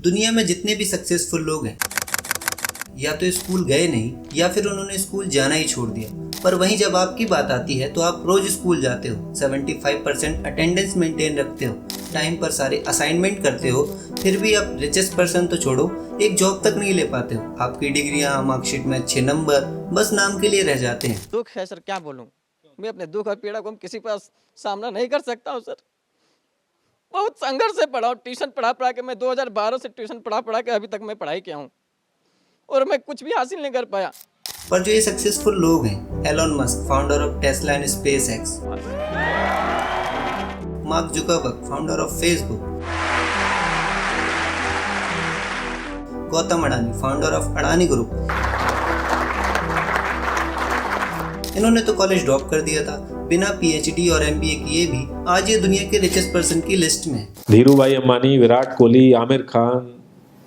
दुनिया में जितने भी सक्सेसफुल लोग हैं या तो स्कूल गए नहीं या फिर उन्होंने स्कूल जाना ही छोड़ दिया। पर वहीं जब आपकी बात आती है तो आप रोज स्कूल जाते हो, 75% अटेंडेंस मेंटेन रखते हो, टाइम पर सारे असाइनमेंट करते हो, फिर भी आप रिचेस्ट पर्सन तो छोड़ो, एक जॉब तक नहीं ले पाते हो। आपकी डिग्रियां, मार्कशीट में अच्छे नंबर बस नाम के लिए रह जाते हैं। दुख है सर, क्या बोलूं। मैं अपने दुख और पीड़ा को किसी पास सामना नहीं कर सकता हूं सर। बहुत संघर्ष से पढ़ा हूं, ट्यूशन पढ़ा के मैं 2012 से ट्यूशन पढ़ा के अभी तक मैं पढ़ाई किया हूं और मैं कुछ भी हासिल नहीं कर पाया। पर जो ये सक्सेसफुल लोग हैं, Elon Musk founder of Tesla and SpaceX, Mark Zuckerberg founder of Facebook, Gautam Adani founder of Adani group, इन्होंने तो कॉलेज ड्रॉप कर दिया था, बिना पीएचडी और एमबीए किए भी आज ये दुनिया के रिचेस्ट पर्सन की लिस्ट में है। धीरू भाई अंबानी, विराट कोहली, आमिर खान,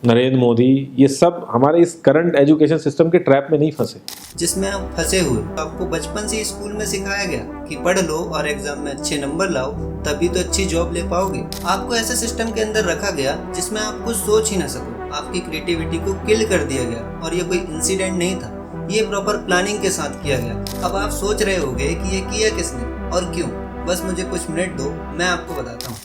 नरेंद्र मोदी, ये सब हमारे इस करंट एजुकेशन सिस्टम के ट्रैप में नहीं फंसे जिसमें आप फंसे हुए। आपको बचपन से स्कूल में सिखाया गया कि पढ़ लो और एग्जाम में अच्छे नंबर लाओ, तभी तो अच्छी जॉब ले पाओगे। आपको ऐसे सिस्टम के अंदर रखा गया जिसमें आप कुछ सोच ही ना सको। आपकी क्रिएटिविटी को किल कर दिया गया और ये कोई इंसिडेंट नहीं था, ये प्रॉपर प्लानिंग के साथ किया गया। अब आप सोच रहे होंगे कि ये किया किसने और क्यों। बस मुझे कुछ मिनट दो, मैं आपको बताता हूँ।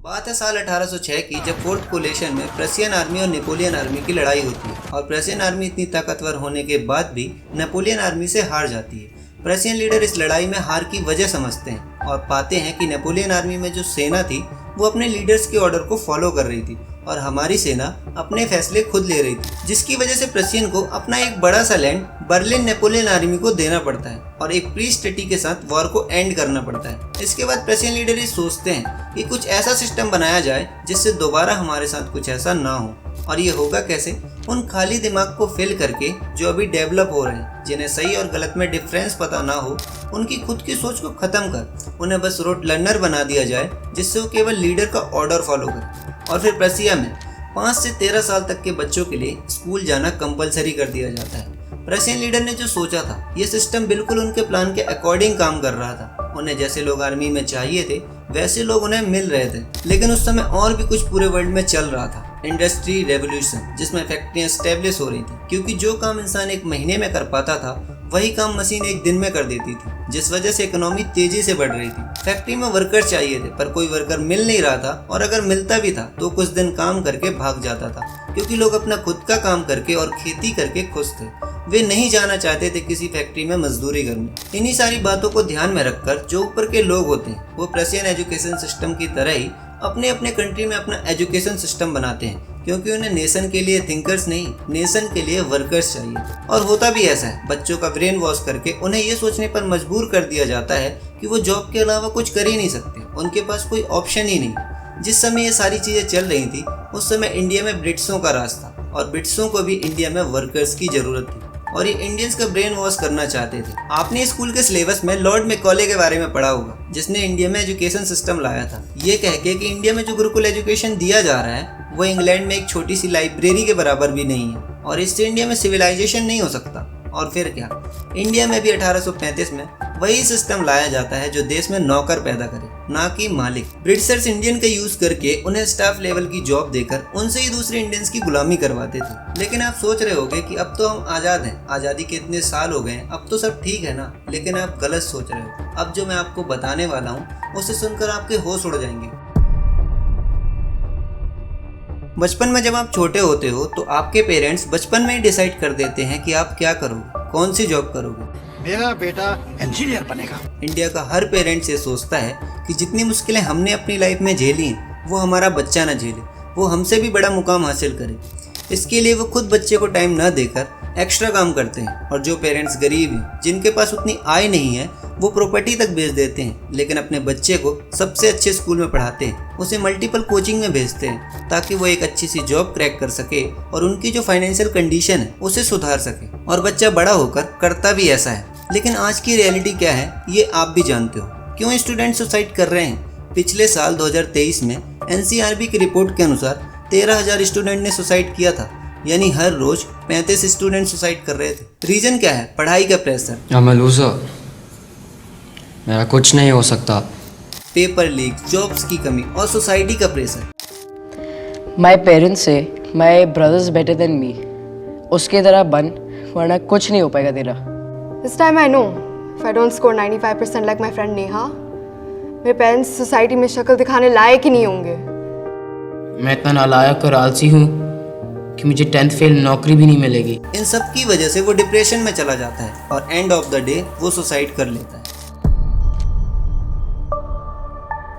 बात है साल 1806 की, जब फोर्ट कोलेशन में प्रशियन आर्मी और नेपोलियन आर्मी की लड़ाई होती है और प्रशियन आर्मी इतनी ताकतवर होने के बाद भी नेपोलियन आर्मी से हार जाती है। प्रशियन लीडर इस लड़ाई में हार की वजह समझते हैं और पाते हैं कि नेपोलियन आर्मी में जो सेना थी वो अपने लीडर्स के ऑर्डर को फॉलो कर रही थी और हमारी सेना अपने फैसले खुद ले रही थी, जिसकी वजह से प्रशियन को अपना एक बड़ा सा लैंड बर्लिन नेपोलियन आर्मी को देना पड़ता है और एक पीस ट्रीटी के साथ वॉर को एंड करना पड़ता है। इसके बाद प्रशियन लीडर ये सोचते हैं कि कुछ ऐसा सिस्टम बनाया जाए जिससे दोबारा हमारे साथ कुछ ऐसा ना हो। और ये होगा कैसे? उन खाली दिमाग को फिल करके जो अभी डेवलप हो रहे हैं, जिन्हें सही और गलत में डिफरेंस पता ना हो, उनकी खुद की सोच को खत्म कर उन्हें बस रोट लर्नर बना दिया जाए, जिससे वो केवल लीडर का ऑर्डर फॉलो करें। और फिर प्रशिया में 5 से 13 साल तक के बच्चों के लिए स्कूल जाना कंपलसरी कर दिया जाता है। प्रशियन लीडर ने जो सोचा था, ये सिस्टम बिल्कुल उनके प्लान के अकॉर्डिंग काम कर रहा था। उन्हें जैसे लोग आर्मी में चाहिए थे वैसे लोग उन्हें मिल रहे थे। लेकिन उस समय और भी कुछ पूरे वर्ल्ड में चल रहा था, इंडस्ट्री रेवोल्यूशन, जिसमें फैक्ट्रियां स्टेब्लिश हो रही थी, क्योंकि जो काम इंसान एक महीने में कर पाता था वही काम मशीन एक दिन में कर देती थी, जिस वजह से इकोनॉमी तेजी से बढ़ रही थी। फैक्ट्री में वर्कर चाहिए थे पर कोई वर्कर मिल नहीं रहा था और अगर मिलता भी था तो कुछ दिन काम करके भाग जाता था, क्योंकि लोग अपना खुद का काम करके और खेती करके खुश थे। वे नहीं जाना चाहते थे किसी फैक्ट्री में मजदूरी करने। इन्हीं सारी बातों को ध्यान में रखकर जो ऊपर के लोग होते हैं वो प्रशियन एजुकेशन सिस्टम की तरह ही अपने अपने कंट्री में अपना एजुकेशन सिस्टम बनाते हैं, क्योंकि उन्हें नेशन के लिए थिंकर्स नहीं, नेशन के लिए वर्कर्स चाहिए। और होता भी ऐसा है, बच्चों का ब्रेन वॉश करके उन्हें ये सोचने पर मजबूर कर दिया जाता है कि वो जॉब के अलावा कुछ कर ही नहीं सकते, उनके पास कोई ऑप्शन ही नहीं। जिस समय ये सारी चीज़ें चल रही थी उस समय इंडिया में ब्रिटिशों का राज था और ब्रिटिशों को भी इंडिया में वर्कर्स की ज़रूरत थी और ये इंडियंस का ब्रेन वॉश करना चाहते थे। आपने स्कूल के सिलेबस में लॉर्ड मैकॉले के बारे में पढ़ा होगा, जिसने इंडिया में एजुकेशन सिस्टम लाया था, ये कह के कि इंडिया में जो गुरुकुल एजुकेशन दिया जा रहा है वो इंग्लैंड में एक छोटी सी लाइब्रेरी के बराबर भी नहीं है और इससे इंडिया में सिविलाइजेशन नहीं हो सकता। और फिर क्या, इंडिया में भी 1835 में वही सिस्टम लाया जाता है जो देश में नौकर पैदा करे, ना कि मालिक। ब्रिटिशर्स इंडियन का यूज करके उन्हें स्टाफ लेवल की जॉब देकर उनसे ही दूसरे इंडियंस की गुलामी करवाते थे। लेकिन आप सोच रहे होंगे कि अब तो हम आज़ाद हैं, आज़ादी के इतने साल हो गए, अब तो सब ठीक है ना। लेकिन आप गलत सोच रहे हो। अब जो मैं आपको बताने वाला हूँ उसे सुनकर आपके होश उड़ जाएंगे। बचपन में जब आप छोटे होते हो तो आपके पेरेंट्स बचपन में ही डिसाइड कर देते हैं कि आप क्या करोगे, कौन सी जॉब करोगे। मेरा बेटा इंजीनियर बनेगा। इंडिया का हर पेरेंट्स ये सोचता है कि जितनी मुश्किलें हमने अपनी लाइफ में झेली हैं वो हमारा बच्चा ना झेले, वो हमसे भी बड़ा मुकाम हासिल करे। इसके लिए वो खुद बच्चे को टाइम न देकर एक्स्ट्रा काम करते हैं। और जो पेरेंट्स गरीब हैं, जिनके पास उतनी आय नहीं है, वो प्रॉपर्टी तक बेच देते हैं, लेकिन अपने बच्चे को सबसे अच्छे स्कूल में पढ़ाते हैं, उसे मल्टीपल कोचिंग में भेजते हैं ताकि वो एक अच्छी सी जॉब क्रैक कर सके और उनकी जो फाइनेंशियल कंडीशन है उसे सुधार सके। और बच्चा बड़ा होकर करता भी ऐसा है। लेकिन आज की रियलिटी क्या है ये आप भी जानते हो। क्यों स्टूडेंट सुसाइड कर रहे हैं? पिछले साल 2023 में एनसीआरबी की रिपोर्ट के अनुसार 13,000 स्टूडेंट ने सुसाइड किया था, यानी हर रोज 35 स्टूडेंट सुसाइड कर रहे थे। रीजन क्या है? पढ़ाई का प्रेशर। मैं लूजर, मेरा कुछ नहीं हो सकता। पेपर लीक, जॉब्स की कमी और सोसाइटी का प्रेशर। माई पेरेंट्स से माई ब्रदर्स बेटर देन मी, उसकी तरह बन वरना कुछ नहीं हो पाएगा तेरा। This time I know if I don't score 95% like my friend Neha, मेरे पेरेंट्स सोसाइटी में शक्ल दिखाने लायक ही नहीं होंगे। मैं इतना नालायक और आलसी हूँ कि मुझे 10th फेल नौकरी भी नहीं मिलेगी। इन सब की वजह से वो डिप्रेशन में चला जाता है और एंड ऑफ द डे वो सुसाइड कर लेता है।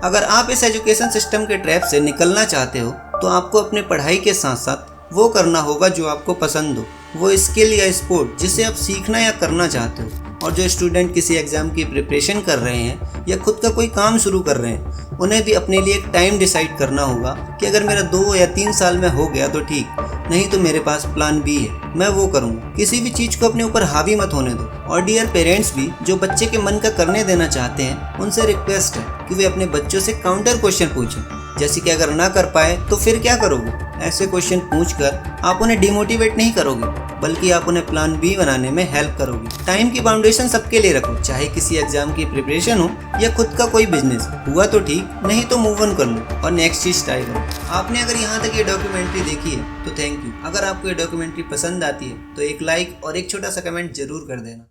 अगर आप इस एजुकेशन सिस्टम के ट्रैप से निकलना चाहते हो तो आपको अपने पढ़ाई के साथ साथ वो करना होगा जो आपको पसंद हो, वो स्किल या स्पोर्ट जिसे आप सीखना या करना चाहते हो। और जो स्टूडेंट किसी एग्ज़ाम की प्रिपरेशन कर रहे हैं या खुद का कोई काम शुरू कर रहे हैं, उन्हें भी अपने लिए एक टाइम डिसाइड करना होगा कि अगर मेरा 2 या 3 साल में हो गया तो ठीक, नहीं तो मेरे पास प्लान बी है, मैं वो करूँगा। किसी भी चीज़ को अपने ऊपर हावी मत होने दो। और डियर पेरेंट्स भी जो बच्चे के मन का करने देना चाहते हैं, उनसे रिक्वेस्ट है कि वे अपने बच्चों से काउंटर क्वेश्चन पूछें, जैसे कि अगर ना कर पाए तो फिर क्या करोगे। ऐसे क्वेश्चन पूछकर आप उन्हें डिमोटिवेट नहीं करोगे, बल्कि आप उन्हें प्लान बी बनाने में हेल्प करोगे। टाइम की बाउंडेशन सबके लिए रखो, चाहे किसी एग्जाम की प्रिपरेशन हो या खुद का कोई बिजनेस। हुआ तो ठीक, नहीं तो मूव ऑन कर लो और नेक्स्ट चीज ट्राई करो। आपने अगर यहाँ तक ये डॉक्यूमेंट्री देखी है तो थैंक यू। अगर आपको ये डॉक्यूमेंट्री पसंद आती है तो एक लाइक और एक छोटा सा कमेंट जरूर कर देना।